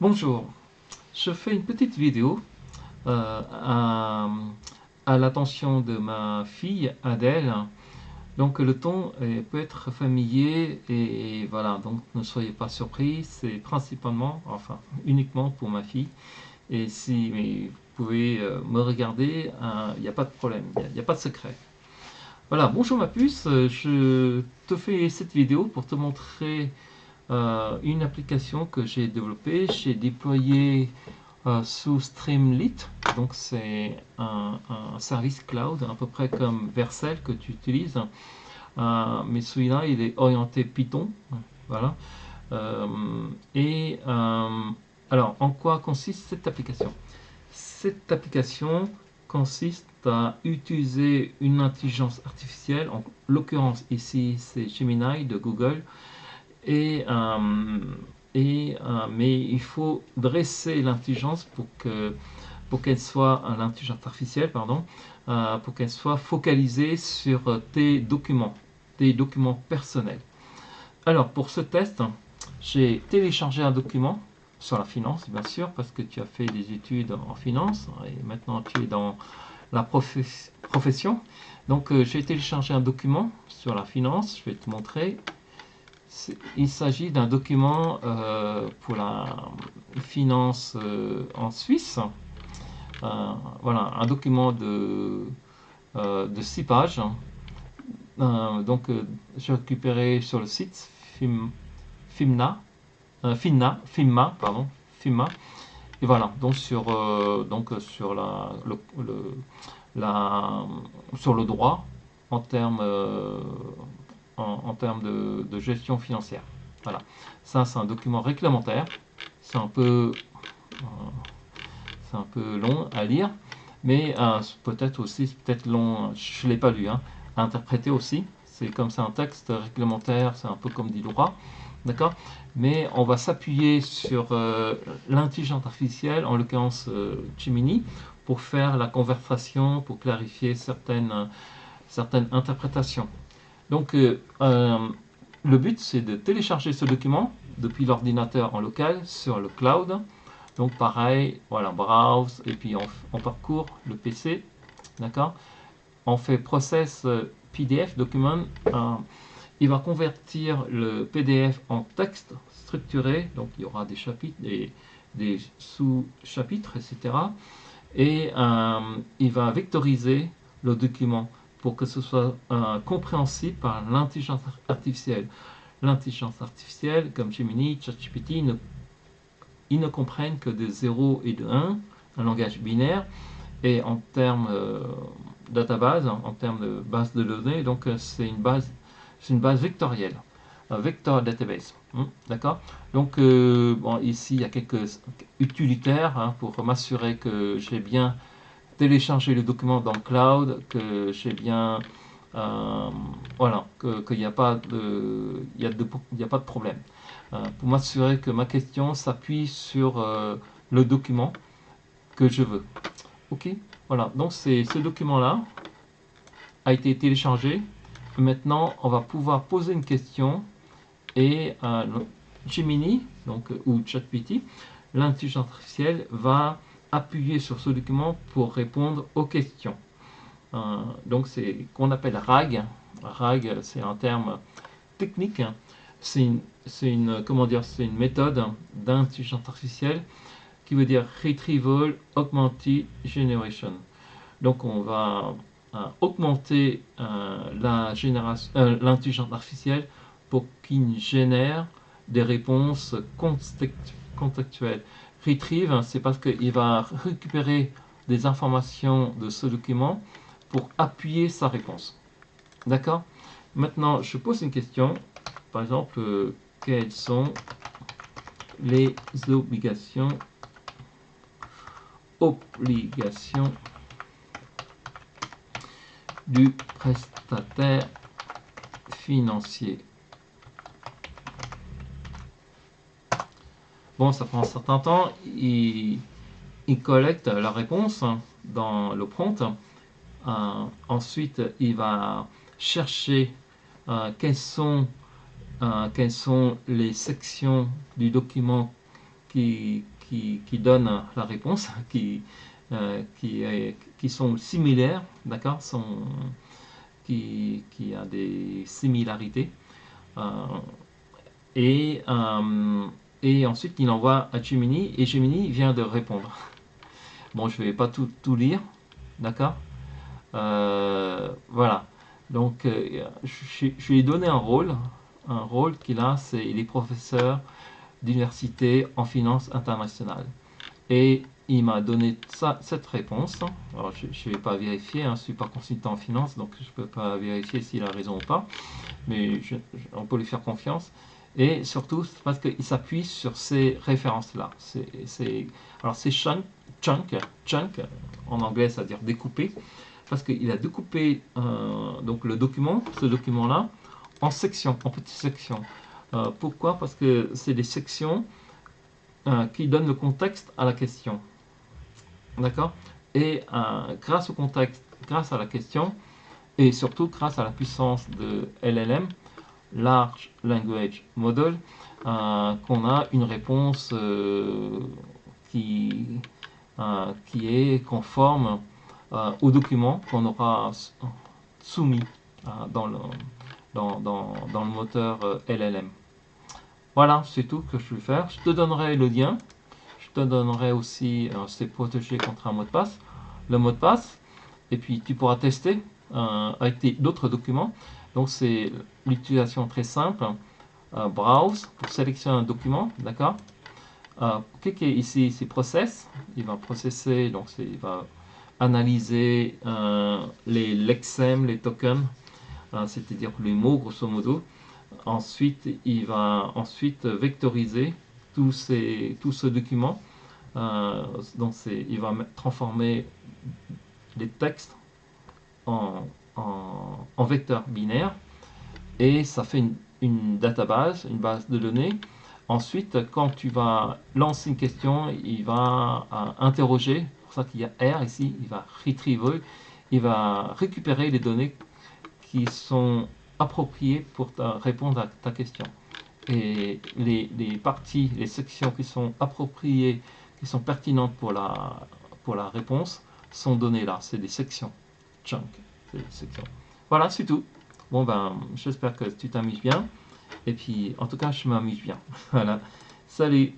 Bonjour, je fais une petite vidéo euh, à, à l'attention de ma fille Adèle. Donc le ton peut être familier et voilà, donc ne soyez pas surpris, c'est principalement, enfin uniquement pour ma fille. Et si mais vous pouvez me regarder, il n'y a pas de problème, il n'y a pas de secret. Voilà, bonjour ma puce, je te fais cette vidéo pour te montrer une application que j'ai développée. J'ai déployé sous Streamlit. Donc c'est un service cloud, à peu près comme Vercel que tu utilises. Mais celui-là, il est orienté Python. Voilà. Euh, et alors, en quoi consiste cette application? Cette application consiste à utiliser une intelligence artificielle, en l'occurrence ici c'est Gemini de Google, et, mais il faut dresser l'intelligence pour qu'elle soit l'intelligence artificielle, pardon, pour qu'elle soit focalisée sur tes documents personnels. Alors pour ce test, j'ai téléchargé un document sur la finance, bien sûr, parce que tu as fait des études en finance et maintenant tu es dans la profession. Donc j'ai téléchargé un document sur la finance, je vais te montrer. Il s'agit d'un document pour la finance en Suisse. Voilà, un document de 6 pages. J'ai récupéré sur le site Fimna, Fimma, pardon, Fimma. Et voilà, sur la, sur le droit en termes en termes de gestion financière. Voilà, ça c'est un document réglementaire. C'est un peu, euh, c'est un peu long à lire, mais peut-être aussi, peut-être long, je ne l'ai pas lu, hein, à interpréter aussi. C'est comme c'est un texte réglementaire, c'est un peu comme dit droit, d'accord? Mais on va s'appuyer sur l'intelligence artificielle, en l'occurrence Gemini, pour faire la conversation, pour clarifier certaines interprétations. Donc, le but, c'est de télécharger ce document depuis l'ordinateur en local sur le cloud. Donc, pareil, voilà, browse, et puis on parcourt le PC, d'accord? On fait process PDF, document. Il va convertir le PDF en texte structuré, donc il y aura des chapitres, des sous-chapitres, etc. Et il va vectoriser le document pour que ce soit compréhensible par l'intelligence artificielle. L'intelligence artificielle, comme Gemini, ChatGPT, ils ne comprennent que des 0 et de 1, un langage binaire, et en termes database, en termes de base de données, donc c'est une base vectorielle, un vector database. D'accord. Donc bon, ici il y a quelques utilitaires hein, pour m'assurer que j'ai bien téléchargé le document dans le cloud, que j'ai bien voilà, qu'il n'y a pas de, il y a pas de problème. Pour m'assurer que ma question s'appuie sur le document que je veux. Ok, voilà. Donc ce document-là a été téléchargé. Maintenant, on va pouvoir poser une question et Gemini, donc ou ChatGPT, l'intelligence artificielle va appuyer sur ce document pour répondre aux questions. Donc c'est qu'on appelle RAG. RAG, c'est un terme technique. Comment dire, c'est une méthode d'intelligence artificielle qui veut dire Retrieval Augmented Generation. Donc on va augmenter l'intelligence artificielle pour qu'il génère des réponses contextuelles. Retrieve, c'est parce qu'il va récupérer des informations de ce document pour appuyer sa réponse. D'accord? Maintenant, je pose une question. Par exemple, quelles sont les obligations du prestataire financier? Bon, ça prend un certain temps. Il collecte la réponse dans le prompt. Ensuite, il va chercher quelles sont les sections du document qui qui donne la réponse, qui sont similaires, d'accord, qui a des similarités. Euh, et, euh, et ensuite, il envoie à Gemini et Gemini vient de répondre. Bon, je ne vais pas tout lire, d'accord. Voilà. Donc, je lui ai donné un rôle qu'il a, c'est il est professeur d'université en finance internationale. Et il m'a donné cette réponse. Alors, je ne vais pas vérifier, hein, je ne suis pas consultant en finance, donc je ne peux pas vérifier s'il a raison ou pas, mais on peut lui faire confiance. Et surtout, c'est parce qu'il s'appuie sur ces références-là. Alors, c'est chunk, en anglais, c'est-à-dire découper, parce qu'il a découpé donc ce document-là, en sections, en petites sections. Pourquoi? Parce que c'est des sections qui donnent le contexte à la question. D'accord? Et grâce au contexte, grâce à la question, et surtout grâce à la puissance de LLM, Large Language Model, qu'on a une réponse qui, qui est conforme au document qu'on aura soumis dans le moteur LLM. Voilà, c'est tout que je vais faire. Je te donnerai le lien. Je te donnerai aussi, c'est protégé contre un mot de passe, le mot de passe. Et puis tu pourras tester avec d'autres documents. Donc c'est l'utilisation très simple. Browse pour sélectionner un document, d'accord. Cliquez ici, c'est Process. Il va processer, donc il va analyser les lexèmes, les tokens, c'est-à-dire les mots grosso modo. Ensuite, il va vectoriser tout ce document. Donc, il va transformer les textes en vecteurs binaires et ça fait une database, une base de données. Ensuite, quand tu vas lancer une question, il va interroger, c'est pour ça qu'il y a R ici, il va retriever, il va récupérer les données qui sont appropriées pour répondre à ta question. Et les parties, les sections qui sont appropriées, qui sont pertinentes pour la réponse, sont données là. C'est des sections. Chunk. C'est des sections. Voilà, c'est tout. Bon, ben, j'espère que tu t'amuses bien. Et puis, en tout cas, je m'amuse bien. Voilà. Salut!